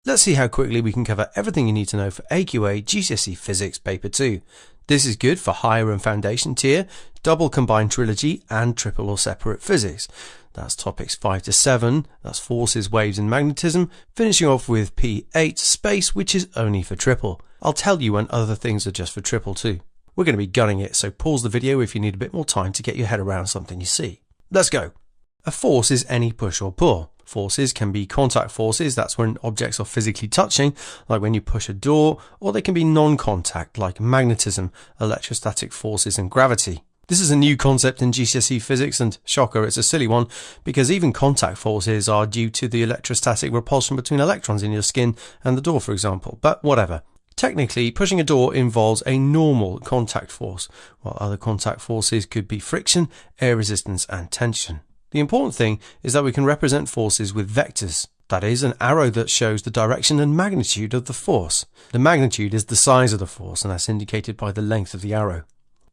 Let's see how quickly we can cover everything you need to know for AQA GCSE Physics Paper 2. This is good for higher and foundation tier, double combined trilogy and triple or separate physics. That's topics 5 to 7, that's forces, waves and magnetism, finishing off with P8 space, which is only for triple. I'll tell you when other things are just for triple too. We're going to be gunning it, so pause the video if you need a bit more time to get your head around something you see. Let's go. A force is any push or pull. Forces can be contact forces, that's when objects are physically touching, like when you push a door, or they can be non-contact, like magnetism, electrostatic forces and gravity. This is a new concept in GCSE physics, and shocker, it's a silly one, because even contact forces are due to the electrostatic repulsion between electrons in your skin and the door, for example, but whatever. Technically, pushing a door involves a normal contact force, while other contact forces could be friction, air resistance and tension. The important thing is that we can represent forces with vectors, that is, an arrow that shows the direction and magnitude of the force. The magnitude is the size of the force, and that's indicated by the length of the arrow.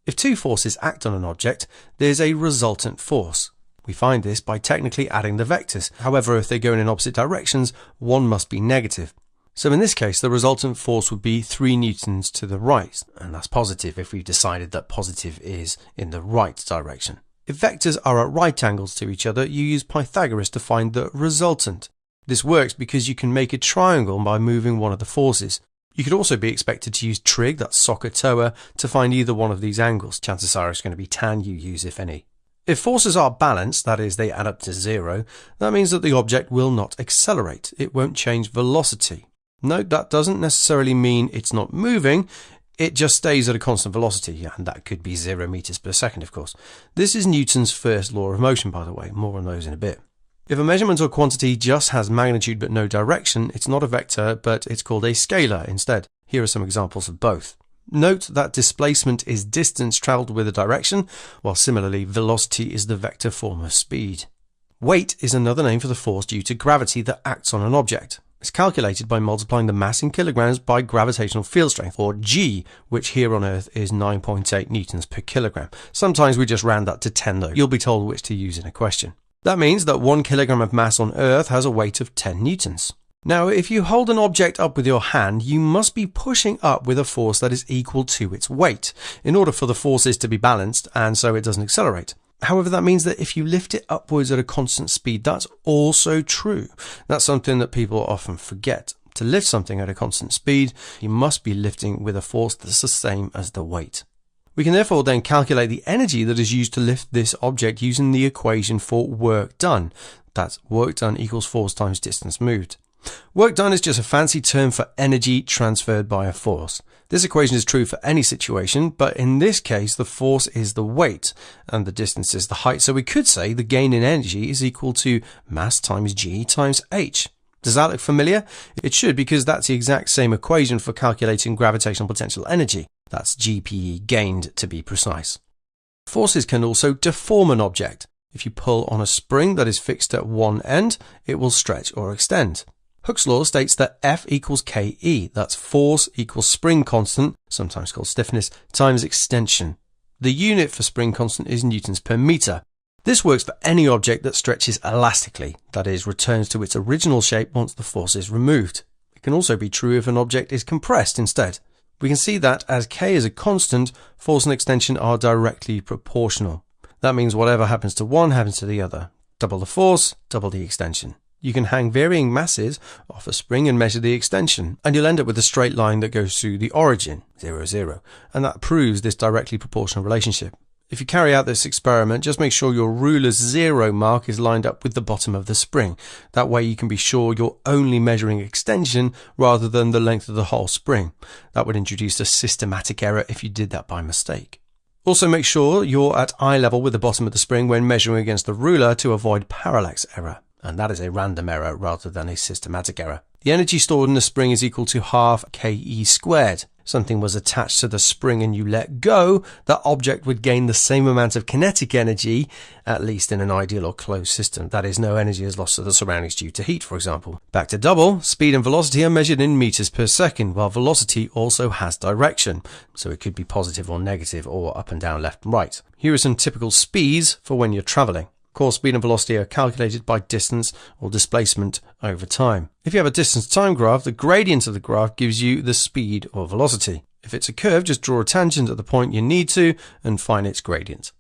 If two forces act on an object, there's a resultant force. We find this by technically adding the vectors. However, if they go in opposite directions, one must be negative. So in this case, the resultant force would be 3 newtons to the right, and that's positive if we've decided that positive is in the right direction. If vectors are at right angles to each other, you use Pythagoras to find the resultant. This works because you can make a triangle by moving one of the forces. You could also be expected to use trig, that's SOHCAHTOA, to find either one of these angles. Chances are it's going to be tan you use, if any. If forces are balanced, that is, they add up to 0, that means that the object will not accelerate. It won't change velocity. Note, that doesn't necessarily mean it's not moving. It just stays at a constant velocity, and that could be 0 meters per second, of course. This is Newton's first law of motion, by the way. More on those in a bit. If a measurement or quantity just has magnitude but no direction, it's not a vector, but it's called a scalar instead. Here are some examples of both. Note that displacement is distance travelled with a direction, while similarly velocity is the vector form of speed. Weight is another name for the force due to gravity that acts on an object. It's calculated by multiplying the mass in kilograms by gravitational field strength, or G, which here on Earth is 9.8 newtons per kilogram. Sometimes we just round that to 10 though. You'll be told which to use in a question. That means that 1 kilogram of mass on Earth has a weight of 10 newtons. Now, if you hold an object up with your hand, you must be pushing up with a force that is equal to its weight, in order for the forces to be balanced and so it doesn't accelerate. However, that means that if you lift it upwards at a constant speed, that's also true. That's something that people often forget. To lift something at a constant speed, you must be lifting with a force that's the same as the weight. We can therefore then calculate the energy that is used to lift this object using the equation for work done. That's work done equals force times distance moved. Work done is just a fancy term for energy transferred by a force. This equation is true for any situation, but in this case the force is the weight and the distance is the height, so we could say the gain in energy is equal to mass times g times h. Does that look familiar? It should, because that's the exact same equation for calculating gravitational potential energy. That's GPE gained to be precise. Forces can also deform an object. If you pull on a spring that is fixed at one end, it will stretch or extend. Hooke's law states that F equals KE, that's force equals spring constant, sometimes called stiffness, times extension. The unit for spring constant is newtons per meter. This works for any object that stretches elastically, that is, returns to its original shape once the force is removed. It can also be true if an object is compressed instead. We can see that as K is a constant, force and extension are directly proportional. That means whatever happens to one happens to the other. Double the force, double the extension. You can hang varying masses off a spring and measure the extension, and you'll end up with a straight line that goes through the origin, 0, 0, and that proves this directly proportional relationship. If you carry out this experiment, just make sure your ruler's 0 mark is lined up with the bottom of the spring. That way you can be sure you're only measuring extension rather than the length of the whole spring. That would introduce a systematic error if you did that by mistake. Also make sure you're at eye level with the bottom of the spring when measuring against the ruler to avoid parallax error. And that is a random error rather than a systematic error. The energy stored in the spring is equal to half KE squared. Something was attached to the spring and you let go, that object would gain the same amount of kinetic energy, at least in an ideal or closed system. That is, no energy is lost to the surroundings due to heat, for example. Back to double, speed and velocity are measured in meters per second, while velocity also has direction. So it could be positive or negative, or up and down, left and right. Here are some typical speeds for when you're traveling. course, speed and velocity are calculated by distance or displacement over time. If you have a distance-time graph, the gradient of the graph gives you the speed or velocity. If it's a curve, just draw a tangent at the point you need to and find its gradient.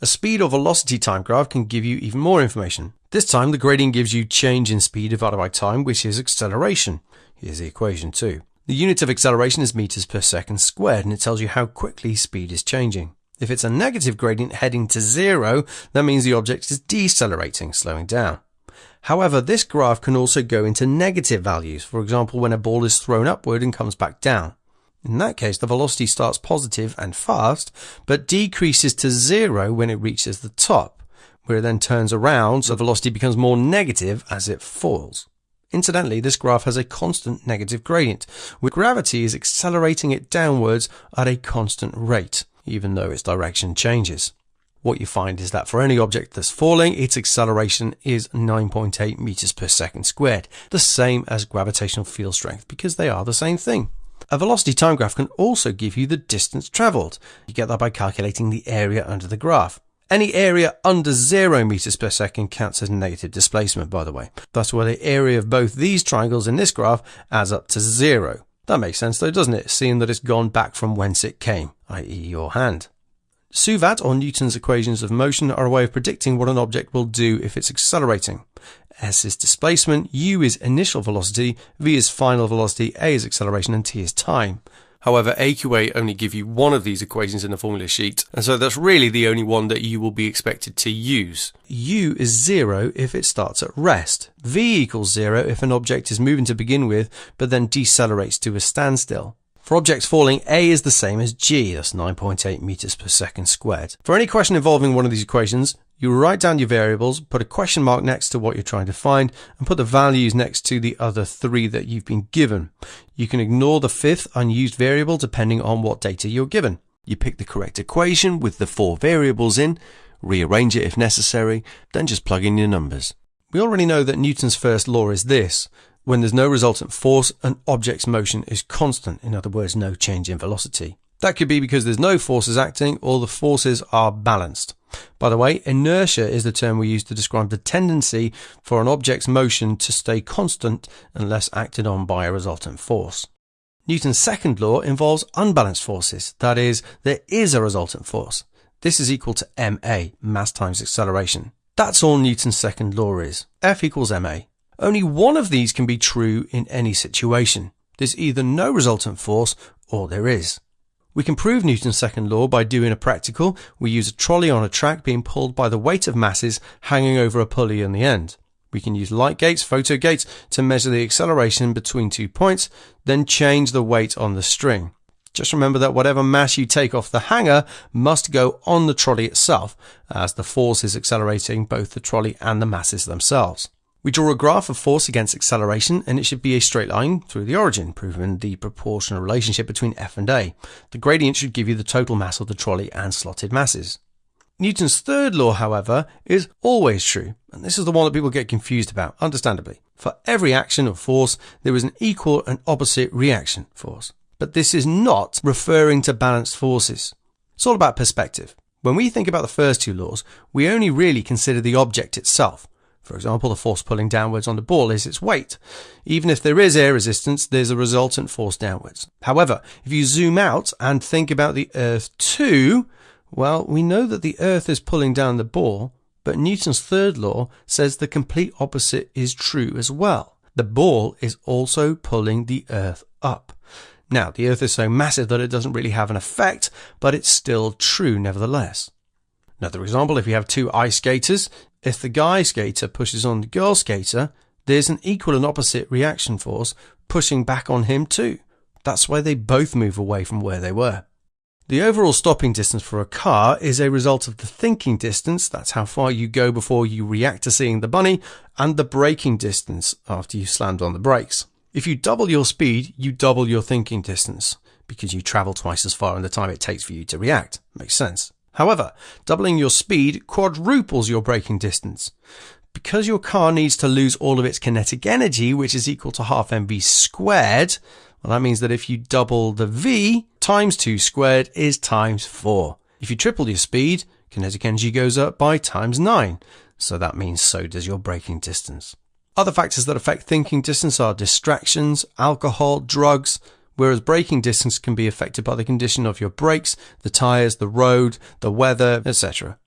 A speed or velocity time graph can give you even more information. This time, the gradient gives you change in speed divided by time, which is acceleration. Here's the equation too. The unit of acceleration is meters per second squared, and it tells you how quickly speed is changing. If it's a negative gradient heading to 0, that means the object is decelerating, slowing down. However, this graph can also go into negative values, for example when a ball is thrown upward and comes back down. In that case, the velocity starts positive and fast, but decreases to 0 when it reaches the top, where it then turns around so the velocity becomes more negative as it falls. Incidentally, this graph has a constant negative gradient, where gravity is accelerating it downwards at a constant rate, even though its direction changes. What you find is that for any object that's falling, its acceleration is 9.8 meters per second squared, the same as gravitational field strength, because they are the same thing. A velocity time graph can also give you the distance travelled. You get that by calculating the area under the graph. Any area under 0 meters per second counts as negative displacement, by the way. That's where the area of both these triangles in this graph adds up to 0. That makes sense though, doesn't it? Seeing that it's gone back from whence it came, i.e. your hand. Suvat, or Newton's equations of motion, are a way of predicting what an object will do if it's accelerating. S is displacement, U is initial velocity, V is final velocity, A is acceleration, and T is time. However, AQA only give you one of these equations in the formula sheet, and so that's really the only one that you will be expected to use. U is 0 if it starts at rest. V equals 0 if an object is moving to begin with, but then decelerates to a standstill. For objects falling, A is the same as G, that's 9.8 meters per second squared. For any question involving one of these equations, you write down your variables, put a question mark next to what you're trying to find, and put the values next to the other 3 that you've been given. You can ignore the 5th unused variable depending on what data you're given. You pick the correct equation with the 4 variables in, rearrange it if necessary, then just plug in your numbers. We already know that Newton's first law is this: when there's no resultant force, an object's motion is constant, in other words, no change in velocity. That could be because there's no forces acting or the forces are balanced. By the way, inertia is the term we use to describe the tendency for an object's motion to stay constant unless acted on by a resultant force. Newton's second law involves unbalanced forces, that is, there is a resultant force. This is equal to ma, mass times acceleration. That's all Newton's second law is. F equals ma. Only one of these can be true in any situation. There's either no resultant force or there is. We can prove Newton's second law by doing a practical. We use a trolley on a track being pulled by the weight of masses hanging over a pulley in the end. We can use light gates, photo gates, to measure the acceleration between 2 points, then change the weight on the string. Just remember that whatever mass you take off the hanger must go on the trolley itself, as the force is accelerating both the trolley and the masses themselves. We draw a graph of force against acceleration, and it should be a straight line through the origin, proving the proportional relationship between F and A. The gradient should give you the total mass of the trolley and slotted masses. Newton's third law, however, is always true, and this is the one that people get confused about, understandably. For every action of force, there is an equal and opposite reaction force. But this is not referring to balanced forces. It's all about perspective. When we think about the first 2 laws, we only really consider the object itself. For example, the force pulling downwards on the ball is its weight. Even if there is air resistance, there's a resultant force downwards. However, if you zoom out and think about the Earth too, well, we know that the Earth is pulling down the ball, but Newton's third law says the complete opposite is true as well. The ball is also pulling the Earth up. Now, the Earth is so massive that it doesn't really have an effect, but it's still true nevertheless. Another example, if you have 2 ice skaters, if the guy skater pushes on the girl skater, there's an equal and opposite reaction force pushing back on him too. That's why they both move away from where they were. The overall stopping distance for a car is a result of the thinking distance, that's how far you go before you react to seeing the bunny, and the braking distance after you slammed on the brakes. If you double your speed, you double your thinking distance, because you travel twice as far in the time it takes for you to react. Makes sense. However, doubling your speed quadruples your braking distance. Because your car needs to lose all of its kinetic energy, which is equal to half mv squared, well, that means that if you double the v, times 2 squared is times 4. If you triple your speed, kinetic energy goes up by times 9. so that means so does your braking distance. Other factors that affect thinking distance are distractions, alcohol, drugs, whereas braking distance can be affected by the condition of your brakes, the tyres, the road, the weather, etc.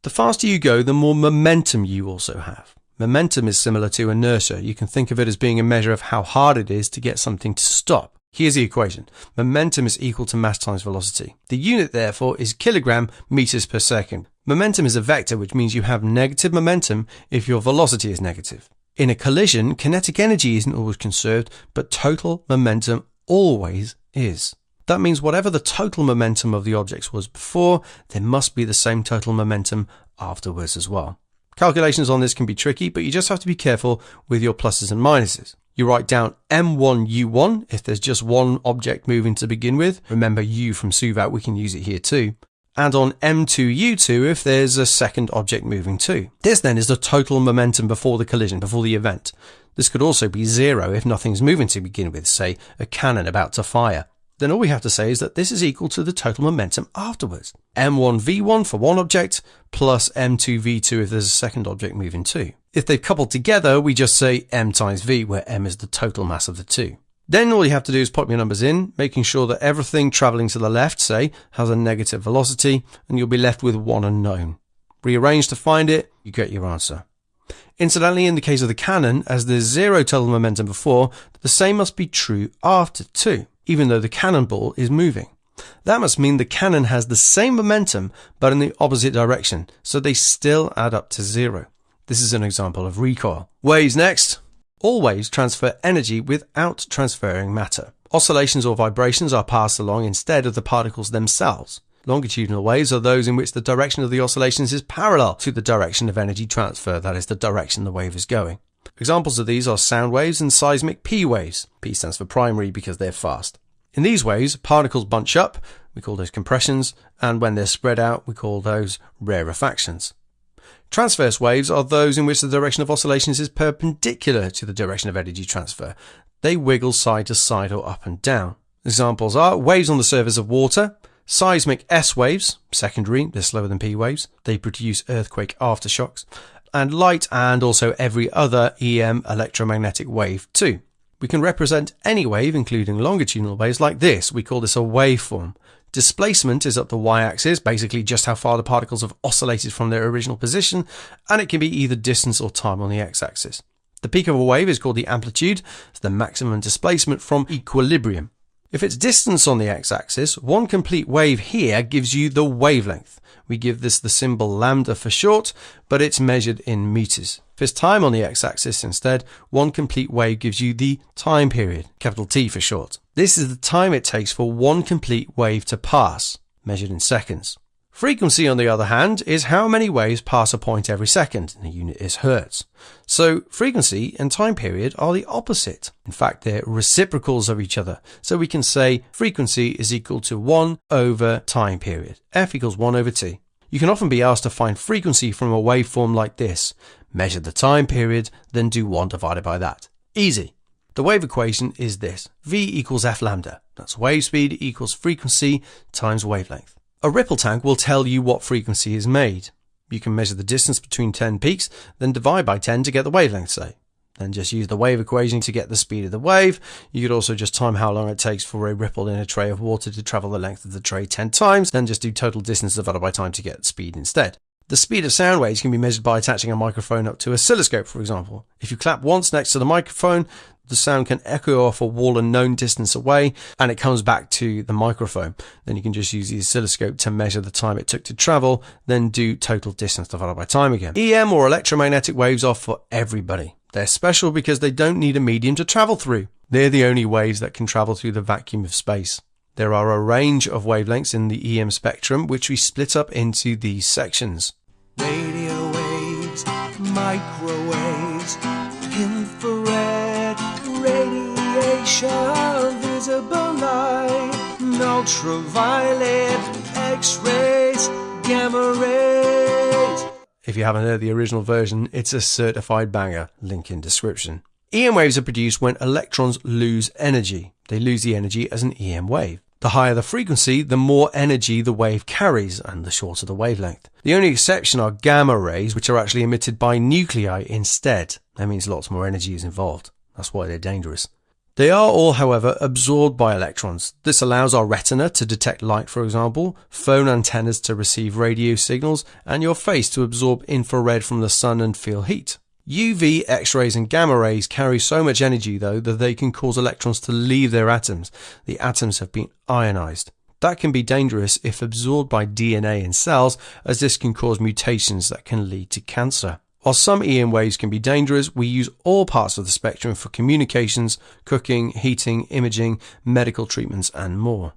The faster you go, the more momentum you also have. Momentum is similar to inertia. You can think of it as being a measure of how hard it is to get something to stop. Here's the equation. Momentum is equal to mass times velocity. The unit, therefore, is kilogram meters per second. Momentum is a vector, which means you have negative momentum if your velocity is negative. In a collision, kinetic energy isn't always conserved, but total momentum always is. That means whatever the total momentum of the objects was before, there must be the same total momentum afterwards as well. Calculations on this can be tricky, but you just have to be careful with your pluses and minuses. You write down m1u1 if there's just one object moving to begin with. Remember u from Suvat, we can use it here too. And on m2u2 if there's a second object moving too. This then is the total momentum before the collision, before the event. This could also be 0 if nothing's moving to begin with, say a cannon about to fire. Then all we have to say is that this is equal to the total momentum afterwards. m1v1 for one object plus m2v2 if there's a second object moving too. If they've coupled together, we just say m times v, where m is the total mass of the two. Then all you have to do is pop your numbers in, making sure that everything travelling to the left, say, has a negative velocity, and you'll be left with one unknown. Rearrange to find it, you get your answer. Incidentally, in the case of the cannon, as there's 0 total momentum before, the same must be true after too, even though the cannonball is moving. That must mean the cannon has the same momentum, but in the opposite direction, so they still add up to 0. This is an example of recoil. Waves next. All waves transfer energy without transferring matter. Oscillations or vibrations are passed along instead of the particles themselves. Longitudinal waves are those in which the direction of the oscillations is parallel to the direction of energy transfer, that is, the direction the wave is going. Examples of these are sound waves and seismic P waves. P stands for primary because they're fast. In these waves, particles bunch up, we call those compressions, and when they're spread out, we call those rarefactions. Transverse waves are those in which the direction of oscillations is perpendicular to the direction of energy transfer. They wiggle side to side or up and down. Examples are waves on the surface of water, seismic S waves, secondary, they're slower than P waves, they produce earthquake aftershocks, and light and also every other EM electromagnetic wave too. We can represent any wave, including longitudinal waves, like this. We call this a waveform. Displacement is up the y-axis, basically just how far the particles have oscillated from their original position, and it can be either distance or time on the x-axis. The peak of a wave is called the amplitude, it's the maximum displacement from equilibrium. If it's distance on the x-axis, one complete wave here gives you the wavelength. We give this the symbol lambda for short, but it's measured in meters. If it's time on the x-axis instead, one complete wave gives you the time period, capital T for short. This is the time it takes for one complete wave to pass, measured in seconds. Frequency, on the other hand, is how many waves pass a point every second, and the unit is hertz. So frequency and time period are the opposite. In fact, they're reciprocals of each other. So we can say frequency is equal to 1 over time period. F equals 1 over t. You can often be asked to find frequency from a waveform like this. Measure the time period, then do 1 divided by that. Easy. The wave equation is this. V equals F lambda. That's wave speed equals frequency times wavelength. A ripple tank will tell you what frequency is made. You can measure the distance between 10 peaks, then divide by 10 to get the wavelength, say. Then just use the wave equation to get the speed of the wave. You could also just time how long it takes for a ripple in a tray of water to travel the length of the tray 10 times, then just do total distance divided by time to get speed instead. The speed of sound waves can be measured by attaching a microphone up to an oscilloscope, for example. If you clap once next to the microphone, the sound can echo off a wall a known distance away, and it comes back to the microphone. Then you can just use the oscilloscope to measure the time it took to travel, then do total distance divided by time again. EM or electromagnetic waves are for everybody. They're special because they don't need a medium to travel through. They're the only waves that can travel through the vacuum of space. There are a range of wavelengths in the EM spectrum, which we split up into these sections. Radio waves, microwaves, infrared, radiation, visible light, ultraviolet, X-rays, gamma rays. If you haven't heard the original version, it's a certified banger. Link in description. EM waves are produced when electrons lose energy. They lose the energy as an EM wave. The higher the frequency, the more energy the wave carries, and the shorter the wavelength. The only exception are gamma rays, which are actually emitted by nuclei instead. That means lots more energy is involved. That's why they're dangerous. They are all, however, absorbed by electrons. This allows our retina to detect light, for example, phone antennas to receive radio signals, and your face to absorb infrared from the sun and feel heat. UV, X-rays and gamma rays carry so much energy, though, that they can cause electrons to leave their atoms. The atoms have been ionized. That can be dangerous if absorbed by DNA in cells, as this can cause mutations that can lead to cancer. While some EM waves can be dangerous, we use all parts of the spectrum for communications, cooking, heating, imaging, medical treatments and more.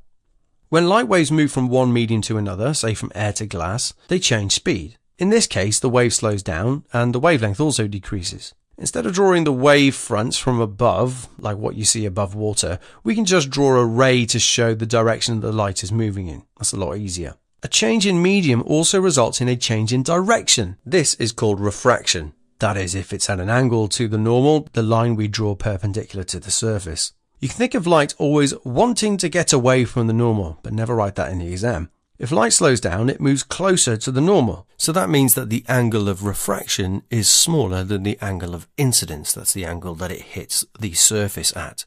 When light waves move from one medium to another, say from air to glass, they change speed. In this case, the wave slows down and the wavelength also decreases. Instead of drawing the wave fronts from above, like what you see above water, we can just draw a ray to show the direction the light is moving in. That's a lot easier. A change in medium also results in a change in direction. This is called refraction. That is, if it's at an angle to the normal, the line we draw perpendicular to the surface. You can think of light always wanting to get away from the normal, but never write that in the exam. If light slows down, it moves closer to the normal. So that means that the angle of refraction is smaller than the angle of incidence. That's the angle that it hits the surface at.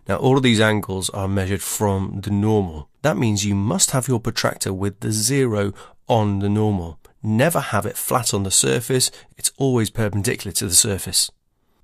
Now, all of these angles are measured from the normal. That means you must have your protractor with the 0 on the normal. Never have it flat on the surface. It's always perpendicular to the surface.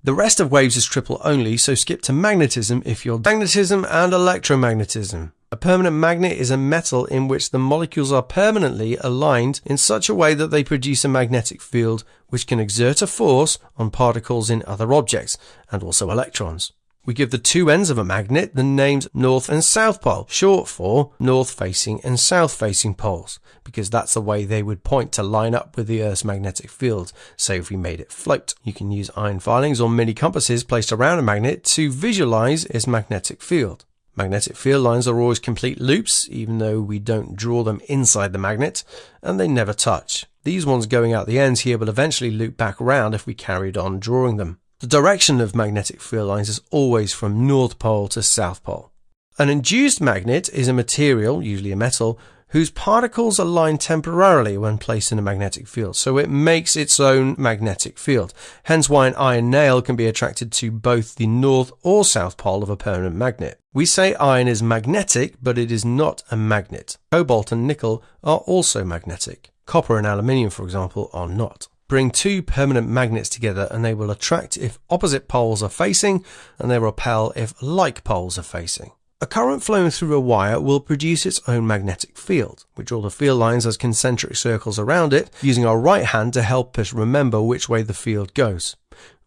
The rest of waves is triple only, so skip to magnetism if you're magnetism and electromagnetism. A permanent magnet is a metal in which the molecules are permanently aligned in such a way that they produce a magnetic field which can exert a force on particles in other objects, and also electrons. We give the two ends of a magnet the names north and south pole, short for north-facing and south-facing poles, because that's the way they would point to line up with the Earth's magnetic field. Say if we made it float. You can use iron filings or mini compasses placed around a magnet to visualize its magnetic field. Magnetic field lines are always complete loops, even though we don't draw them inside the magnet, and they never touch. These ones going out the ends here will eventually loop back around if we carried on drawing them. The direction of magnetic field lines is always from North Pole to South Pole. An induced magnet is a material, usually a metal, whose particles align temporarily when placed in a magnetic field, so it makes its own magnetic field. Hence why an iron nail can be attracted to both the north or south pole of a permanent magnet. We say iron is magnetic, but it is not a magnet. Cobalt and nickel are also magnetic. Copper and aluminium, for example, are not. Bring two permanent magnets together and they will attract if opposite poles are facing, and they repel if like poles are facing. A current flowing through a wire will produce its own magnetic field. We draw the field lines as concentric circles around it, using our right hand to help us remember which way the field goes.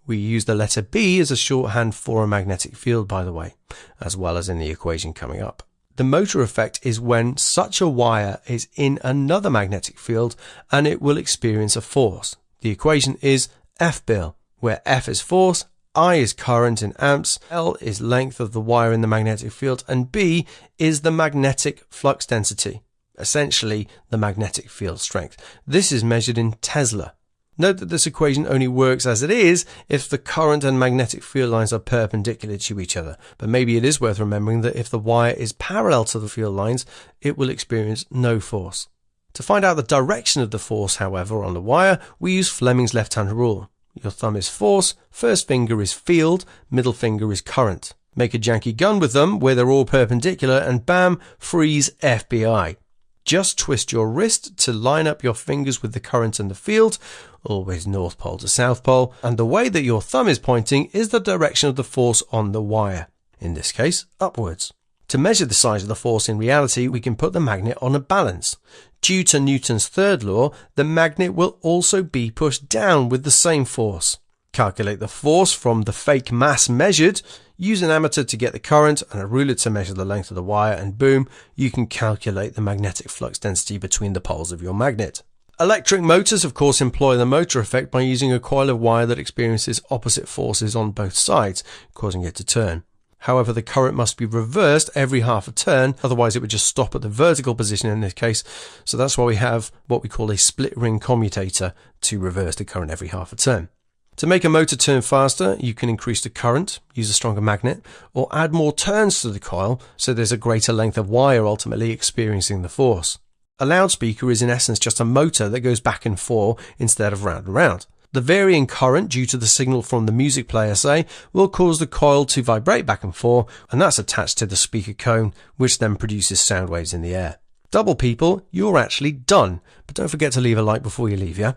We use the letter B as a shorthand for a magnetic field, by the way, as well as in the equation coming up. The motor effect is when such a wire is in another magnetic field and it will experience a force. The equation is F-bil, where F is force, I is current in amps, L is length of the wire in the magnetic field, and B is the magnetic flux density, essentially the magnetic field strength. This is measured in Tesla. Note that this equation only works as it is if the current and magnetic field lines are perpendicular to each other, but maybe it is worth remembering that if the wire is parallel to the field lines, it will experience no force. To find out the direction of the force, however, on the wire, we use Fleming's left-hand rule. Your thumb is force, first finger is field, middle finger is current. Make a janky gun with them where they're all perpendicular and bam, freeze FBI. Just twist your wrist to line up your fingers with the current and the field, always North Pole to South Pole, and the way that your thumb is pointing is the direction of the force on the wire, in this case, upwards. To measure the size of the force in reality, we can put the magnet on a balance. Due to Newton's third law, the magnet will also be pushed down with the same force. Calculate the force from the fake mass measured, use an ammeter to get the current and a ruler to measure the length of the wire, and boom, you can calculate the magnetic flux density between the poles of your magnet. Electric motors, of course, employ the motor effect by using a coil of wire that experiences opposite forces on both sides, causing it to turn. However, the current must be reversed every half a turn, otherwise it would just stop at the vertical position in this case. So that's why we have what we call a split ring commutator to reverse the current every half a turn. To make a motor turn faster, you can increase the current, use a stronger magnet, or add more turns to the coil so there's a greater length of wire ultimately experiencing the force. A loudspeaker is in essence just a motor that goes back and forth instead of round and round. The varying current due to the signal from the music player, say, will cause the coil to vibrate back and forth, and that's attached to the speaker cone, which then produces sound waves in the air. Double people, you're actually done, but don't forget to leave a like before you leave, yeah?